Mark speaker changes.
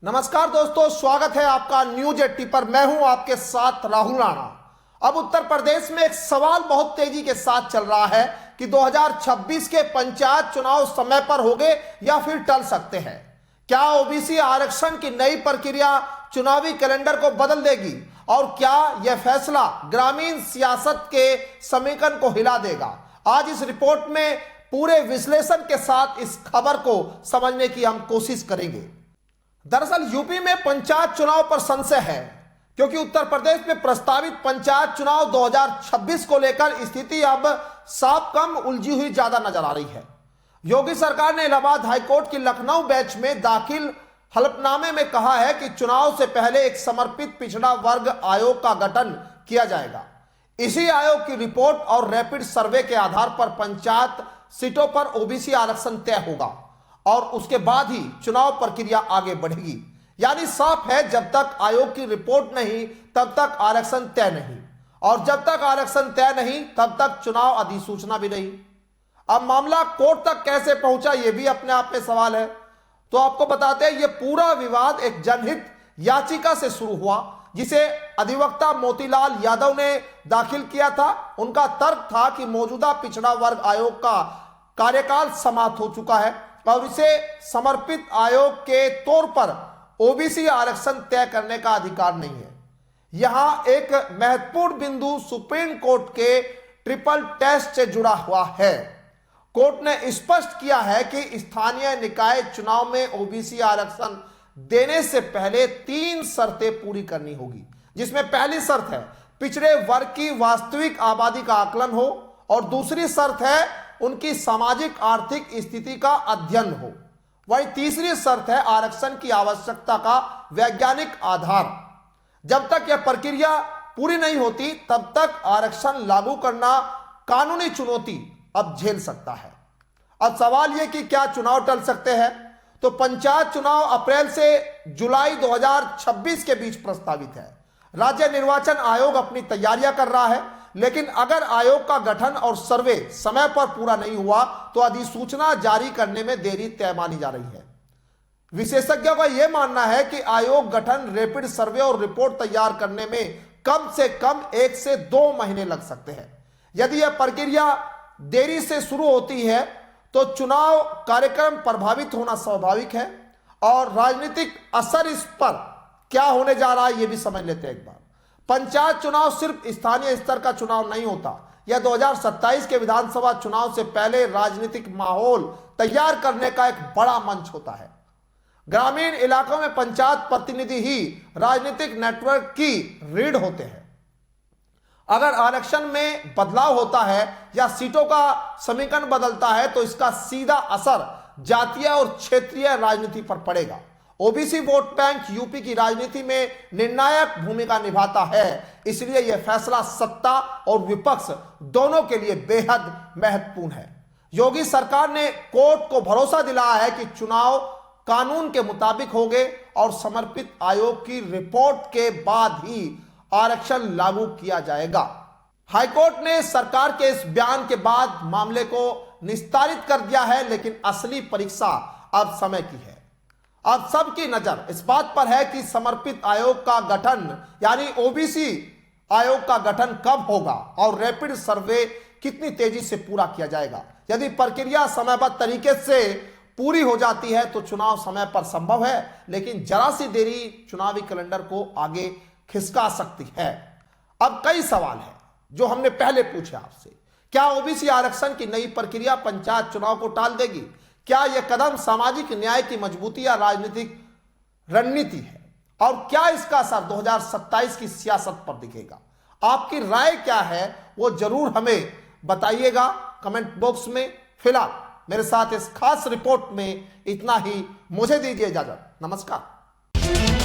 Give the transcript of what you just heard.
Speaker 1: नमस्कार दोस्तों, स्वागत है आपका न्यूज 80 पर। मैं हूं आपके साथ राहुल राणा। अब उत्तर प्रदेश में एक सवाल बहुत तेजी के साथ चल रहा है कि 2026 के पंचायत चुनाव समय पर होंगे या फिर टल सकते हैं। क्या ओबीसी आरक्षण की नई प्रक्रिया चुनावी कैलेंडर को बदल देगी और क्या यह फैसला ग्रामीण सियासत के समीकरण को हिला देगा? आज इस रिपोर्ट में पूरे विश्लेषण के साथ इस खबर को समझने की हम कोशिश करेंगे। दरअसल यूपी में पंचायत चुनाव पर संशय है, क्योंकि उत्तर प्रदेश में प्रस्तावित पंचायत चुनाव 2026 को लेकर स्थिति अब साफ कम उलझी हुई ज्यादा नजर आ रही है। योगी सरकार ने इलाहाबाद हाईकोर्ट की लखनऊ बेंच में दाखिल हलफनामे में कहा है कि चुनाव से पहले एक समर्पित पिछड़ा वर्ग आयोग का गठन किया जाएगा। इसी आयोग की रिपोर्ट और रैपिड सर्वे के आधार पर पंचायत सीटों पर ओबीसी आरक्षण तय होगा और उसके बाद ही चुनाव प्रक्रिया आगे बढ़ेगी। यानी साफ है, जब तक आयोग की रिपोर्ट नहीं तब तक आरक्षण तय नहीं, और जब तक आरक्षण तय नहीं तब तक चुनाव अधिसूचना भी नहीं। अब मामला कोर्ट तक कैसे पहुंचा, यह भी अपने आप में सवाल है। तो आपको बताते हैं, यह पूरा विवाद एक जनहित याचिका से शुरू हुआ, जिसे अधिवक्ता मोतीलाल यादव ने दाखिल किया था। उनका तर्क था कि मौजूदा पिछड़ा वर्ग आयोग का कार्यकाल समाप्त हो चुका है और इसे समर्पित आयोग के तौर पर ओबीसी आरक्षण तय करने का अधिकार नहीं है। यहां एक महत्वपूर्ण बिंदु सुप्रीम कोर्ट के ट्रिपल टेस्ट से जुड़ा हुआ है। कोर्ट ने स्पष्ट किया है कि स्थानीय निकाय चुनाव में ओबीसी आरक्षण देने से पहले 3 शर्तें पूरी करनी होगी, जिसमें पहली शर्त है पिछड़े वर्ग की वास्तविक आबादी का आकलन हो और दूसरी शर्त है उनकी सामाजिक आर्थिक स्थिति का अध्ययन हो। वही तीसरी शर्त है आरक्षण की आवश्यकता का वैज्ञानिक आधार। जब तक यह प्रक्रिया पूरी नहीं होती तब तक आरक्षण लागू करना कानूनी चुनौती अब झेल सकता है। अब सवाल यह कि क्या चुनाव टल सकते हैं? तो पंचायत चुनाव अप्रैल से जुलाई 2026 के बीच प्रस्तावित है। राज्य निर्वाचन आयोग अपनी तैयारियां कर रहा है, लेकिन अगर आयोग का गठन और सर्वे समय पर पूरा नहीं हुआ तो अधिसूचना जारी करने में देरी तय मानी जा रही है। विशेषज्ञों का यह मानना है कि आयोग गठन, रैपिड सर्वे और रिपोर्ट तैयार करने में कम से कम 1 से 2 महीने लग सकते हैं। यदि यह प्रक्रिया देरी से शुरू होती है तो चुनाव कार्यक्रम प्रभावित होना स्वाभाविक है, और राजनीतिक असर इस पर क्या होने जा रहा है यह भी समझ लेते हैं एक बार। पंचायत चुनाव सिर्फ स्थानीय स्तर का चुनाव नहीं होता, यह 2027 के विधानसभा चुनाव से पहले राजनीतिक माहौल तैयार करने का एक बड़ा मंच होता है। ग्रामीण इलाकों में पंचायत प्रतिनिधि ही राजनीतिक नेटवर्क की रीढ़ होते हैं। अगर आरक्षण में बदलाव होता है या सीटों का समीकरण बदलता है तो इसका सीधा असर जातीय और क्षेत्रीय राजनीति पर पड़ेगा। ओबीसी वोट बैंक यूपी की राजनीति में निर्णायक भूमिका निभाता है, इसलिए यह फैसला सत्ता और विपक्ष दोनों के लिए बेहद महत्वपूर्ण है। योगी सरकार ने कोर्ट को भरोसा दिलाया है कि चुनाव कानून के मुताबिक होंगे और समर्पित आयोग की रिपोर्ट के बाद ही आरक्षण लागू किया जाएगा। हाईकोर्ट ने सरकार के इस बयान के बाद मामले को निस्तारित कर दिया है, लेकिन असली परीक्षा अब समय की है। अब सबकी नजर इस बात पर है कि समर्पित आयोग का गठन यानी ओबीसी आयोग का गठन कब होगा और रैपिड सर्वे कितनी तेजी से पूरा किया जाएगा। यदि प्रक्रिया समयबद्ध तरीके से पूरी हो जाती है तो चुनाव समय पर संभव है, लेकिन जरा सी देरी चुनावी कैलेंडर को आगे खिसका सकती है। अब कई सवाल हैं जो हमने पहले पूछे आपसे। क्या ओबीसी आरक्षण की नई प्रक्रिया पंचायत चुनाव को टाल देगी? क्या यह कदम सामाजिक न्याय की मजबूती या राजनीतिक रणनीति है? और क्या इसका असर 2027 की सियासत पर दिखेगा? आपकी राय क्या है वो जरूर हमें बताइएगा कमेंट बॉक्स में। फिलहाल मेरे साथ इस खास रिपोर्ट में इतना ही। मुझे दीजिए इजाजत। नमस्कार।